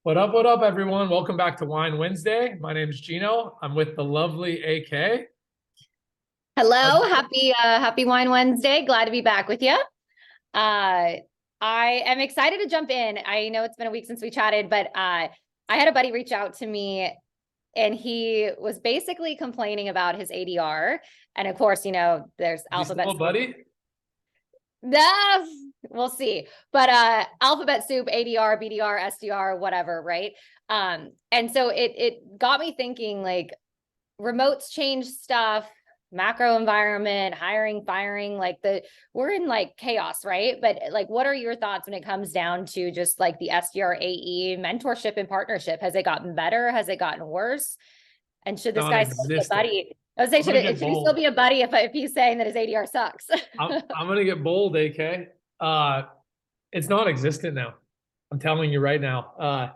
What up, everyone? Welcome back to Whine Wednesday. My name is Gino. I'm with the lovely AK. Hello, happy Wine Wednesday. Glad to be back with you. I am excited to jump in. I know it's been a week since we chatted, but I had a buddy reach out to me and he was basically complaining about his ADR. And of course, there's alphabet Still, buddy. We'll see. But alphabet soup, ADR, BDR, SDR, whatever, right? And so it got me thinking, like, remotes change stuff, macro environment, hiring, firing, we're in like chaos, right? But like, what are your thoughts when it comes down to just like the SDR AE mentorship and partnership? Has it gotten better? Has it gotten worse? And should this guy still be a buddy? I would say, should he still be a buddy if he's saying that his ADR sucks? I'm gonna get bold, AK. It's non-existent now. I'm telling you right now.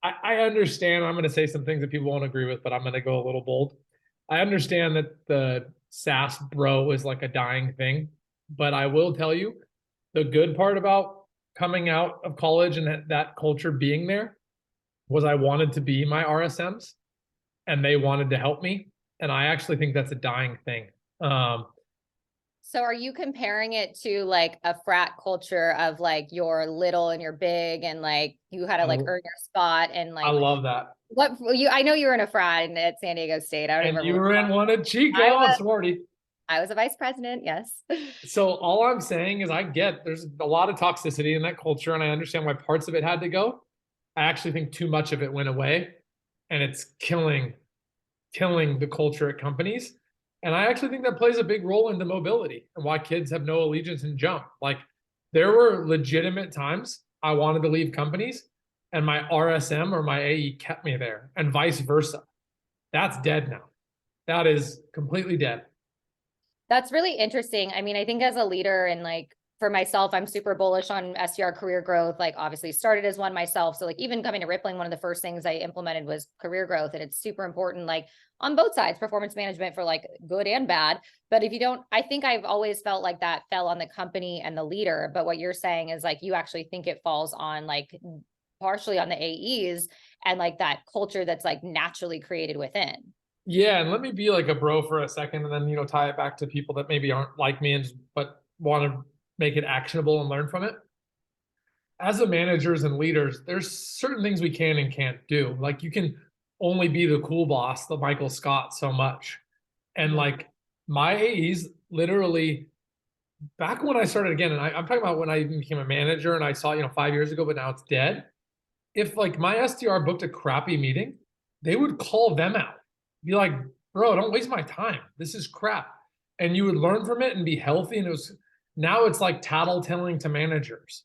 I understand. I'm gonna say some things that people won't agree with, but I'm gonna go a little bold. I understand that the SaaS bro is like a dying thing, but I will tell you the good part about coming out of college and that culture being there was I wanted to be my RSMs and they wanted to help me. And I actually think that's a dying thing. So are you comparing it to like a frat culture of like you're little and you're big and like you had to like earn your spot and like I love that. I know you were in a frat at San Diego State. I don't And even you remember. were in one at Chico, sorority. I was a vice president, yes. So all I'm saying is there's a lot of toxicity in that culture and I understand why parts of it had to go. I actually think too much of it went away and it's killing the culture at companies. And I actually think that plays a big role into mobility and why kids have no allegiance and jump. Like there were legitimate times I wanted to leave companies and my RSM or my AE kept me there and vice versa. That's dead now. That is completely dead. That's really interesting. I mean, I think as a leader and like for myself, I'm super bullish on SDR career growth. Like obviously started as one myself. So like even coming to Rippling, one of the first things I implemented was career growth. And it's super important, like on both sides, performance management for like good and bad. But if you don't, I think I've always felt like that fell on the company and the leader. But what you're saying is like, you actually think it falls on like partially on the AEs and like that culture that's like naturally created within. Yeah, and let me be like a bro for a second and then, tie it back to people that maybe aren't like me but want to make it actionable and learn from it. As a managers and leaders, there's certain things we can and can't do. Like you can only be the cool boss, the Michael Scott so much. And like my AEs literally back when I started again, and I'm talking about when I even became a manager and I saw, 5 years ago, but now it's dead. If like my SDR booked a crappy meeting, they would call them out. Be like, bro, don't waste my time. This is crap. And you would learn from it and be healthy. And now it's like tattletelling to managers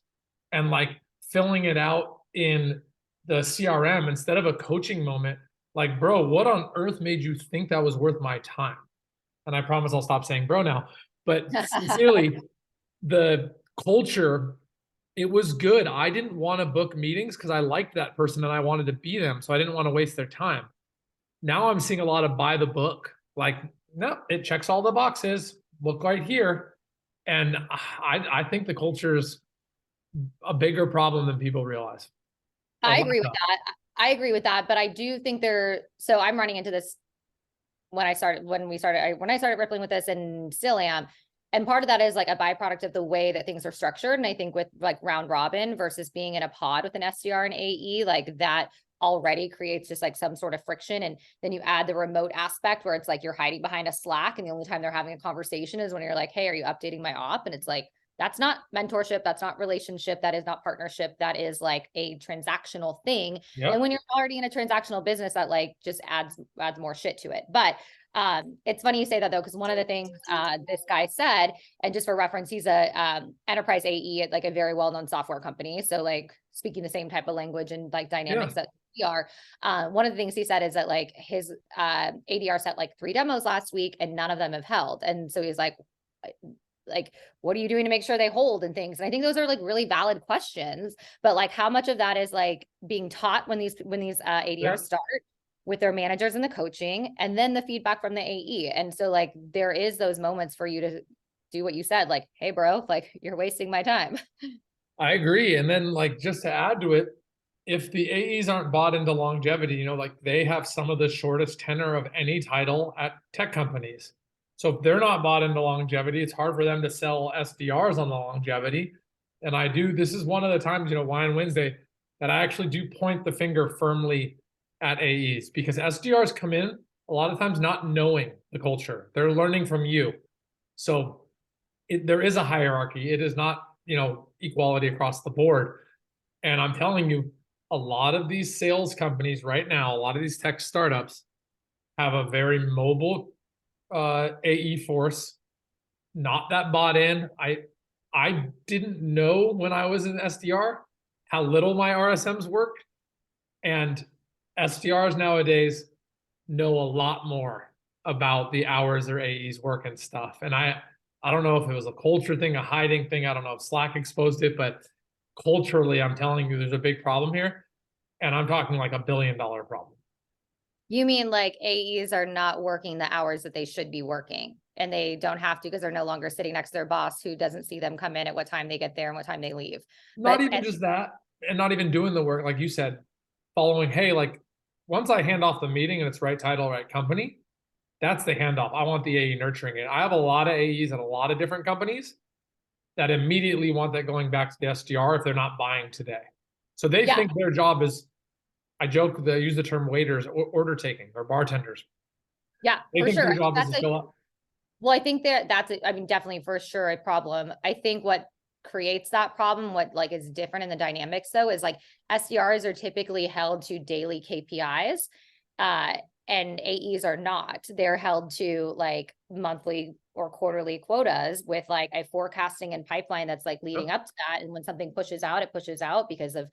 and like filling it out in the CRM instead of a coaching moment. Like, bro, what on earth made you think that was worth my time? And I promise I'll stop saying bro now. But sincerely, the culture, it was good. I didn't want to book meetings because I liked that person and I wanted to be them. So I didn't want to waste their time. Now I'm seeing a lot of buy the book. Like, no, it checks all the boxes. Look right here. And I think the culture is a bigger problem than people realize. I agree with that. I agree with that. But I do think so I'm running into this when I started rippling with this and still am. And part of that is like a byproduct of the way that things are structured. And I think with like round robin versus being in a pod with an SDR and AE, like that already creates just like some sort of friction. And then you add the remote aspect where it's like you're hiding behind a Slack and the only time they're having a conversation is when you're like, hey, are you updating my op? And it's like, that's not mentorship. That's not relationship. That is not partnership. That is like a transactional thing. Yep. And when you're already in a transactional business, that like just adds more shit to it. But it's funny you say that though, because one of the things this guy said, and just for reference, he's a enterprise AE at like a very well-known software company. So like speaking the same type of language and like dynamics that we are. One of the things he said is that like his ADR set like 3 demos last week and none of them have held. And so he's like, what are you doing to make sure they hold and things? And I think those are like really valid questions, but like how much of that is like being taught when these ADRs start with their managers and the coaching, and then the feedback from the AE. And so like, there is those moments for you to do what you said, like, hey bro, like you're wasting my time. I agree. And then like, just to add to it, if the AEs aren't bought into longevity, you know, like they have some of the shortest tenure of any title at tech companies. So if they're not bought into longevity, it's hard for them to sell SDRs on the longevity. And this is one of the times, you know, Whine Wednesday, that I actually do point the finger firmly at AEs, because SDRs come in a lot of times not knowing the culture. They're learning from you. So there is a hierarchy. It is not, you know, equality across the board. And I'm telling you, a lot of these sales companies right now, a lot of these tech startups have a very mobile AE force, not that bought in. I didn't know when I was in SDR how little my RSMs worked, and SDRs nowadays know a lot more about the hours their AEs work and stuff. And I don't know if it was a culture thing, a hiding thing. I don't know if Slack exposed it, but culturally, I'm telling you, there's a big problem here. And I'm talking like $1 billion problem. You mean like AEs are not working the hours that they should be working, and they don't have to because they're no longer sitting next to their boss who doesn't see them come in at what time they get there and what time they leave. Not But even just that, and not even doing the work, like you said, following, hey, like once I hand off the meeting and it's right title, right company, that's the handoff. I want the AE nurturing it. I have a lot of AEs at a lot of different companies that immediately want that going back to the SDR if they're not buying today. So they think their job is, I joke, they use the term waiters or order taking or bartenders. Yeah, They for think sure. their I think job is to show up. well, I think that's, I mean, definitely for sure a problem. I think what creates that problem, what like is different in the dynamics though, is like SDRs are typically held to daily KPIs, and AEs are not. They're held to like monthly or quarterly quotas with like a forecasting and pipeline that's like leading up to that. And when something pushes out, it pushes out because of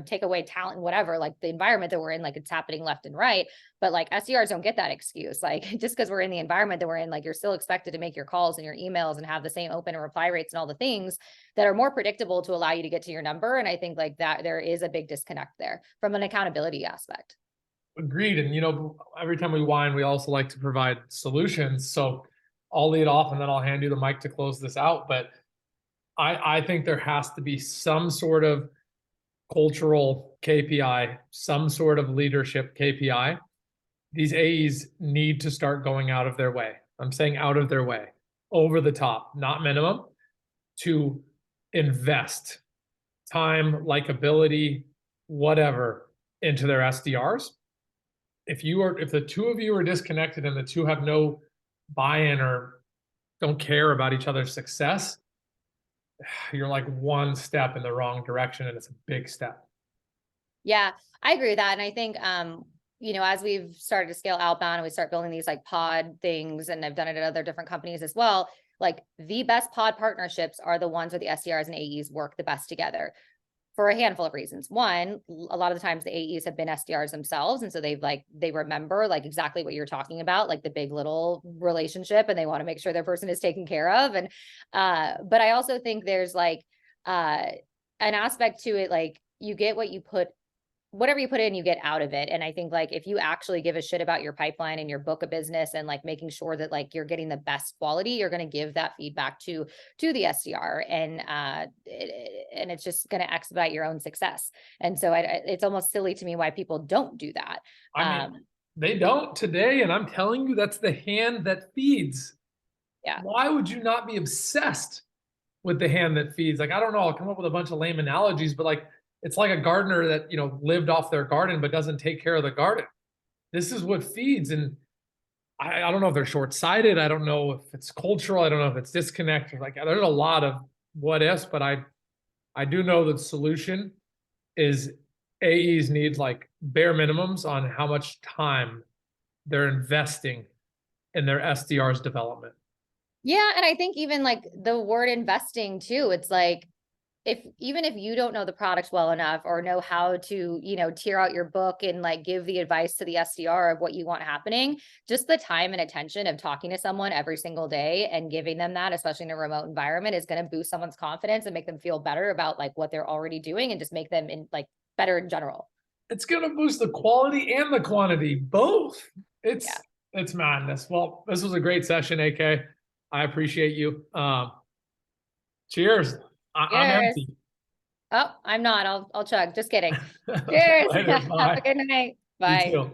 take away talent and whatever, like the environment that we're in, like it's happening left and right. But like SDRs don't get that excuse. Like just because we're in the environment that we're in, like you're still expected to make your calls and your emails and have the same open and reply rates and all the things that are more predictable to allow you to get to your number. And I think like that there is a big disconnect there from an accountability aspect. Agreed. And you know, every time we whine, we also like to provide solutions. So I'll lead off and then I'll hand you the mic to close this out. But I think there has to be some sort of cultural KPI, some sort of leadership KPI. These AEs need to start going out of their way. I'm saying out of their way, over the top, not minimum, to invest time, likability, whatever, into their SDRs. If the two of you are disconnected and the two have no buy-in or don't care about each other's success, you're like one step in the wrong direction, and it's a big step. Yeah, I agree with that. And I think, as we've started to scale outbound and we start building these like pod things, and I've done it at other different companies as well, like the best pod partnerships are the ones where the SDRs and AEs work the best together for a handful of reasons. One, a lot of the times the AEs have been SDRs themselves. And so they remember like exactly what you're talking about, like the big little relationship, and they want to make sure their person is taken care of. And, but I also think there's like, an aspect to it, like you get whatever you put in, you get out of it. And I think like if you actually give a shit about your pipeline and your book of business and like making sure that like you're getting the best quality, you're going to give that feedback to the SDR, and it's just going to expedite your own success. And so it's almost silly to me why people don't do that. I mean, they don't today, and I'm telling you, that's the hand that feeds. Yeah. Why would you not be obsessed with the hand that feeds? Like, I don't know, I'll come up with a bunch of lame analogies, but like, it's like a gardener that, lived off their garden, but doesn't take care of the garden. This is what feeds. And I don't know if they're short-sighted. I don't know if it's cultural. I don't know if it's disconnect. Like, there's a lot of what ifs, but I do know that the solution is AEs need like bare minimums on how much time they're investing in their SDR's development. Yeah. And I think even like the word investing too, it's like, even if you don't know the product well enough or know how to, tier out your book and like give the advice to the SDR of what you want happening, just the time and attention of talking to someone every single day and giving them that, especially in a remote environment, is going to boost someone's confidence and make them feel better about like what they're already doing, and just make them better in general. It's going to boost the quality and the quantity, both. It's madness. Well, this was a great session, AK. I appreciate you. Cheers. I'm empty. Oh, I'm not. I'll chug. Just kidding. Cheers. Later, Have bye. a good night. You Bye. too.